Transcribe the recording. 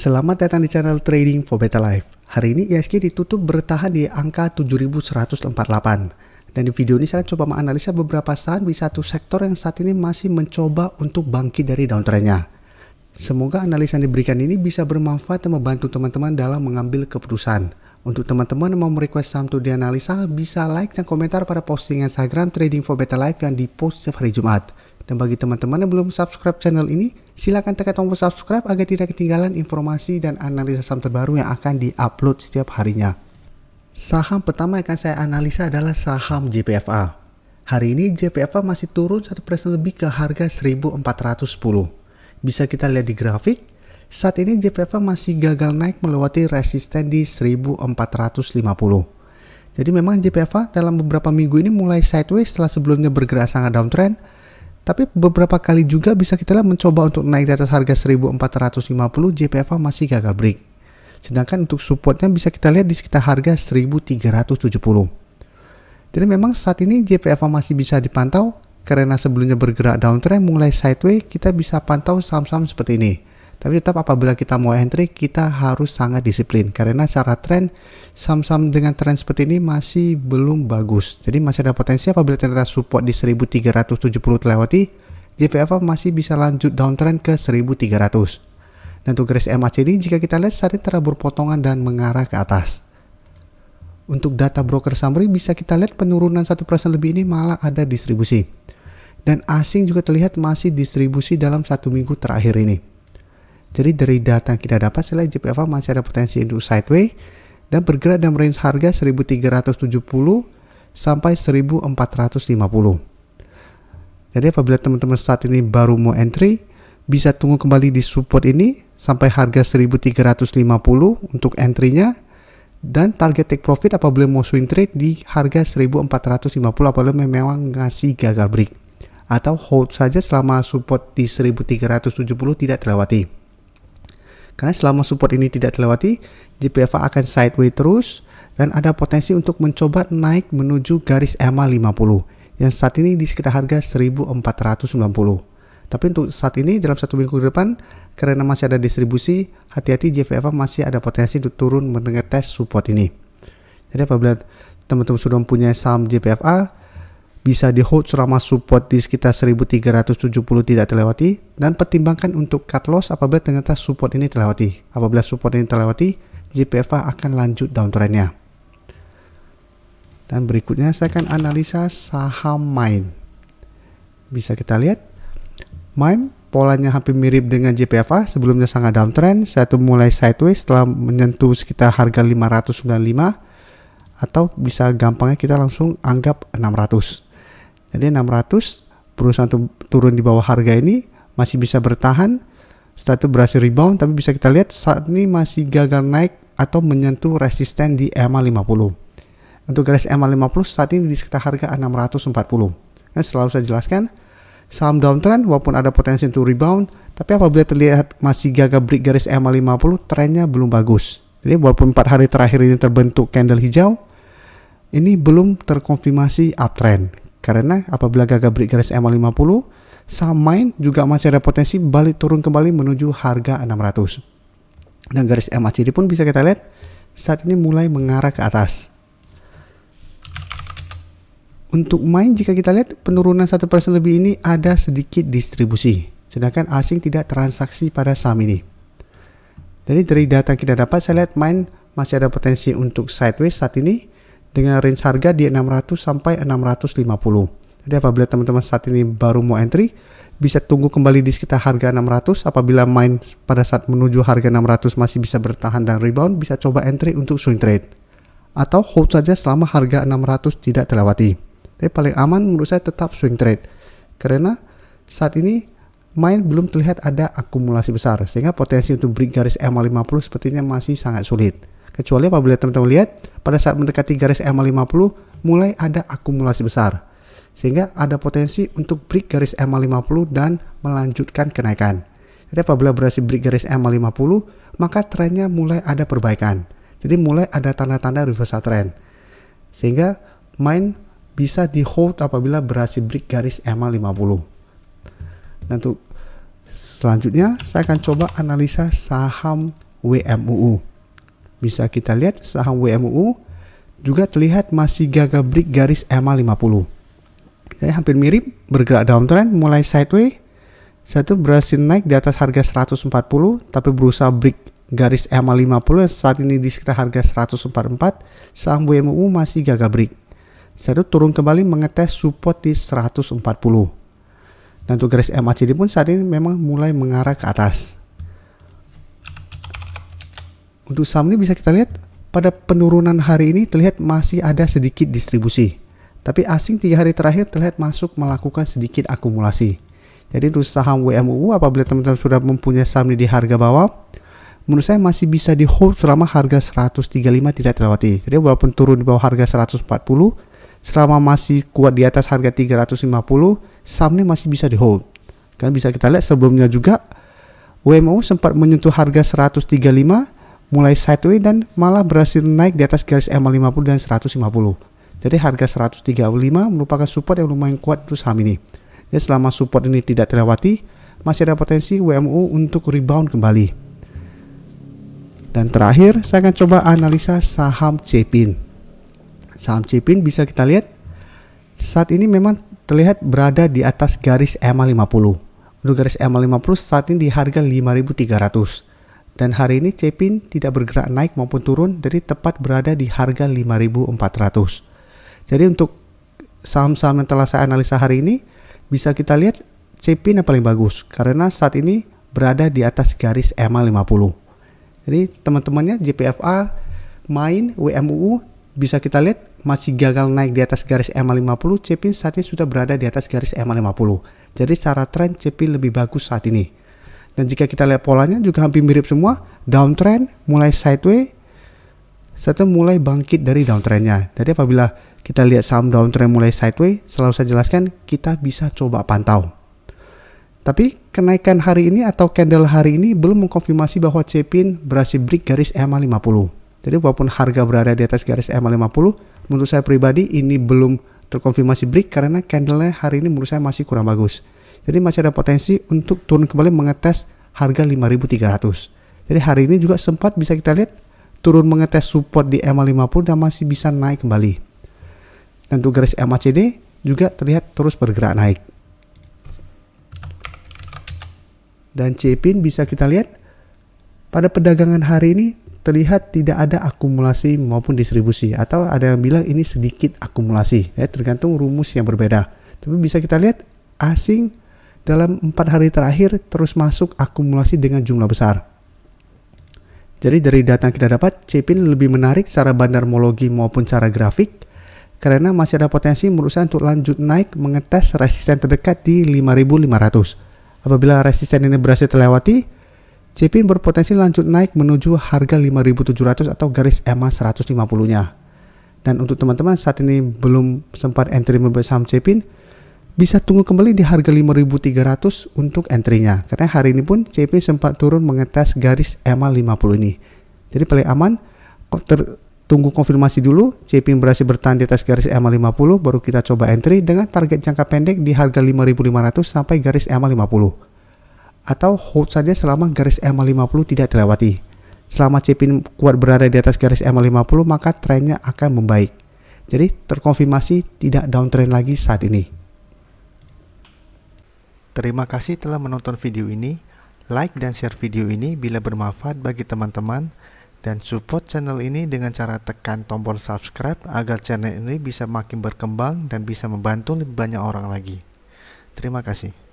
Selamat datang di channel Trading for Better Life. Hari ini IHSG ditutup bertahan di angka 7148. Dan di video ini saya coba menganalisa beberapa saham di satu sektor yang saat ini masih mencoba untuk bangkit dari downtrendnya. Semoga analisa yang diberikan ini bisa bermanfaat dan membantu teman-teman dalam mengambil keputusan. Untuk teman-teman yang mau merequest saham untuk dianalisa, bisa like dan komentar pada posting Instagram Trading for Better Life yang dipost setiap hari Jumat. Dan bagi teman-teman yang belum subscribe channel ini, silakan tekan tombol subscribe agar tidak ketinggalan informasi dan analisa saham terbaru yang akan diupload setiap harinya. Saham pertama yang akan saya analisa adalah saham JPFA. Hari ini JPFA masih turun 1% lebih ke harga 1410. Bisa kita lihat di grafik, saat ini JPFA masih gagal naik melewati resisten di 1450. Jadi memang JPFA dalam beberapa minggu ini mulai sideways setelah sebelumnya bergerak sangat downtrend. Tapi beberapa kali juga bisa kita lihat mencoba untuk naik di atas harga 1450, JPFA masih gagal break. Sedangkan untuk supportnya bisa kita lihat di sekitar harga 1370. Jadi memang saat ini JPFA masih bisa dipantau karena sebelumnya bergerak downtrend mulai sideways, kita bisa pantau saham-saham seperti ini. Tapi tetap apabila kita mau entry, kita harus sangat disiplin karena secara tren saham-saham dengan tren seperti ini masih belum bagus. Jadi masih ada potensi apabila ternyata support di 1370 terlewati, JPFA masih bisa lanjut downtrend ke 1300. Dan untuk garis MACD jika kita lihat saat ini telah berpotongan dan mengarah ke atas. Untuk data broker summary bisa kita lihat penurunan 1% lebih ini malah ada distribusi. Dan asing juga terlihat masih distribusi dalam 1 minggu terakhir ini. Jadi dari data yang kita dapat, saya lihat JPFA masih ada potensi untuk sideways dan bergerak dalam range harga 1370 sampai 1450. Jadi apabila teman-teman saat ini baru mau entry, bisa tunggu kembali di support ini sampai harga 1350 untuk entry-nya, dan target take profit apabila mau swing trade di harga 1450 apabila memang ngasih gagal break, atau hold saja selama support di 1370 tidak terlewati. Karena selama support ini tidak terlewati, JPFA akan sideways terus dan ada potensi untuk mencoba naik menuju garis EMA 50 yang saat ini di sekitar harga 1490. Tapi untuk saat ini dalam 1 minggu ke depan karena masih ada distribusi, hati-hati JPFA masih ada potensi untuk turun mengetes support ini. Jadi apabila teman-teman sudah mempunyai saham JPFA, bisa di hold selama support di sekitar 1370 tidak terlewati, dan pertimbangkan untuk cut loss apabila ternyata support ini terlewati. Apabila support ini terlewati, JPFA akan lanjut downtrendnya. Dan berikutnya saya akan analisa saham MIND. Bisa kita lihat MIND polanya hampir mirip dengan JPFA, sebelumnya sangat downtrend, satu mulai sideways setelah menyentuh sekitar harga 595, atau bisa gampangnya kita langsung anggap 600. Jadi 600 berusaha untuk turun di bawah harga ini masih bisa bertahan, setelah itu berhasil rebound, tapi bisa kita lihat saat ini masih gagal naik atau menyentuh resisten di EMA 50. Untuk garis EMA 50 saat ini di sekitar harga 640. Dan selalu saya jelaskan, saham downtrend walaupun ada potensi untuk rebound, tapi apabila terlihat masih gagal break garis EMA 50, trennya belum bagus. Jadi walaupun 4 hari terakhir ini terbentuk candle hijau, ini belum terkonfirmasi uptrend. Karena apabila gagal break garis EMA 50, saham MIND juga masih ada potensi balik turun kembali menuju harga 600. Dan garis MACD pun bisa kita lihat saat ini mulai mengarah ke atas. Untuk MIND jika kita lihat penurunan 1% lebih ini ada sedikit distribusi, sedangkan asing tidak transaksi pada saham ini. Jadi dari data yang kita dapat, saya lihat MIND masih ada potensi untuk sideways saat ini dengan range harga di 600 sampai 650. Jadi apabila teman-teman saat ini baru mau entry, bisa tunggu kembali di sekitar harga 600. Apabila MIND pada saat menuju harga 600 masih bisa bertahan dan rebound, bisa coba entry untuk swing trade. Atau hold saja selama harga 600 tidak terlewati. Tapi paling aman menurut saya tetap swing trade. Karena saat ini MIND belum terlihat ada akumulasi besar, sehingga potensi untuk break garis EMA 50 sepertinya masih sangat sulit. Kecuali apabila teman-teman lihat pada saat mendekati garis EMA 50 mulai ada akumulasi besar, sehingga ada potensi untuk break garis EMA 50 dan melanjutkan kenaikan. Jadi apabila berhasil break garis EMA 50, maka trennya mulai ada perbaikan. Jadi mulai ada tanda-tanda reversal trend, sehingga MIND bisa di hold apabila berhasil break garis EMA 50. Dan untuk selanjutnya saya akan coba analisa saham WMUU. Bisa kita lihat saham WMUU juga terlihat masih gagal break garis EMA 50. Jadi hampir mirip, bergerak downtrend mulai sideways. Satu berhasil naik di atas harga 140 tapi berusaha break garis EMA 50 yang saat ini di sekitar harga 144. Saham WMUU masih gagal break. Satu turun kembali mengetes support di 140. Dan untuk garis MACD pun saat ini memang mulai mengarah ke atas. Untuk saham ini bisa kita lihat pada penurunan hari ini terlihat masih ada sedikit distribusi. Tapi asing 3 hari terakhir terlihat masuk melakukan sedikit akumulasi. Jadi untuk saham WMUU apabila teman-teman sudah mempunyai saham ini di harga bawah, menurut saya masih bisa di hold selama harga 135 tidak terlewati. Jadi walaupun turun di bawah harga 140, selama masih kuat di atas harga 350, saham ini masih bisa di hold. Kan bisa kita lihat sebelumnya juga WMUU sempat menyentuh harga 135 mulai sideways dan malah berhasil naik di atas garis EMA 50 dan 150. Jadi harga 135 merupakan support yang lumayan kuat untuk saham ini. Jadi selama support ini tidak terlewati, masih ada potensi WMUU untuk rebound kembali. Dan terakhir, saya akan coba analisa saham Cepin. Saham Cepin bisa kita lihat saat ini memang terlihat berada di atas garis EMA 50. Untuk garis EMA 50 saat ini di harga 5.300. Dan hari ini Cepin tidak bergerak naik maupun turun, jadi tepat berada di harga 5.400. Jadi untuk saham-saham yang telah saya analisa hari ini, bisa kita lihat Cepin yang paling bagus karena saat ini berada di atas garis EMA 50. Jadi teman-temannya JPFA, Main, WMUU bisa kita lihat masih gagal naik di atas garis EMA 50. Cepin saat ini sudah berada di atas garis EMA 50. Jadi secara tren Cepin lebih bagus saat ini. Dan jika kita lihat polanya juga hampir mirip semua, downtrend mulai sideways serta mulai bangkit dari downtrendnya. Jadi apabila kita lihat saham downtrend mulai sideways, selalu saya jelaskan kita bisa coba pantau. Tapi kenaikan hari ini atau candle hari ini belum mengkonfirmasi bahwa Cepin berhasil break garis EMA 50. Jadi walaupun harga berada di atas garis EMA 50, menurut saya pribadi ini belum terkonfirmasi break karena candlenya hari ini menurut saya masih kurang bagus. Jadi masih ada potensi untuk turun kembali mengetes harga 5.300. Jadi hari ini juga sempat bisa kita lihat turun mengetes support di EMA 50 dan masih bisa naik kembali. Dan untuk garis MACD juga terlihat terus bergerak naik. Dan Cepin bisa kita lihat pada perdagangan hari ini terlihat tidak ada akumulasi maupun distribusi, atau ada yang bilang ini sedikit akumulasi, ya, tergantung rumus yang berbeda. Tapi bisa kita lihat asing dalam 4 hari terakhir terus masuk akumulasi dengan jumlah besar. Jadi dari data yang kita dapat, Cepin lebih menarik secara bandarmologi maupun secara grafik karena masih ada potensi menurut saya untuk lanjut naik mengetes resisten terdekat di 5.500. Apabila resisten ini berhasil terlewati, Cepin berpotensi lanjut naik menuju harga 5.700 atau garis EMA 150-nya. Dan untuk teman-teman saat ini belum sempat entry membeli saham Cepin, bisa tunggu kembali di harga 5.300 untuk entry-nya. Karena hari ini pun Cepin sempat turun mengetes garis EMA 50 ini. Jadi paling aman tunggu konfirmasi dulu Cepin berhasil bertahan di atas garis EMA 50, baru kita coba entry dengan target jangka pendek di harga 5.500 sampai garis EMA 50. Atau hold saja selama garis EMA 50 tidak terlewati. Selama Cepin kuat berada di atas garis EMA 50, maka trennya akan membaik. Jadi terkonfirmasi tidak downtrend lagi saat ini. Terima kasih telah menonton video ini. Like dan share video ini bila bermanfaat bagi teman-teman. Dan support channel ini dengan cara tekan tombol subscribe agar channel ini bisa makin berkembang dan bisa membantu lebih banyak orang lagi. Terima kasih.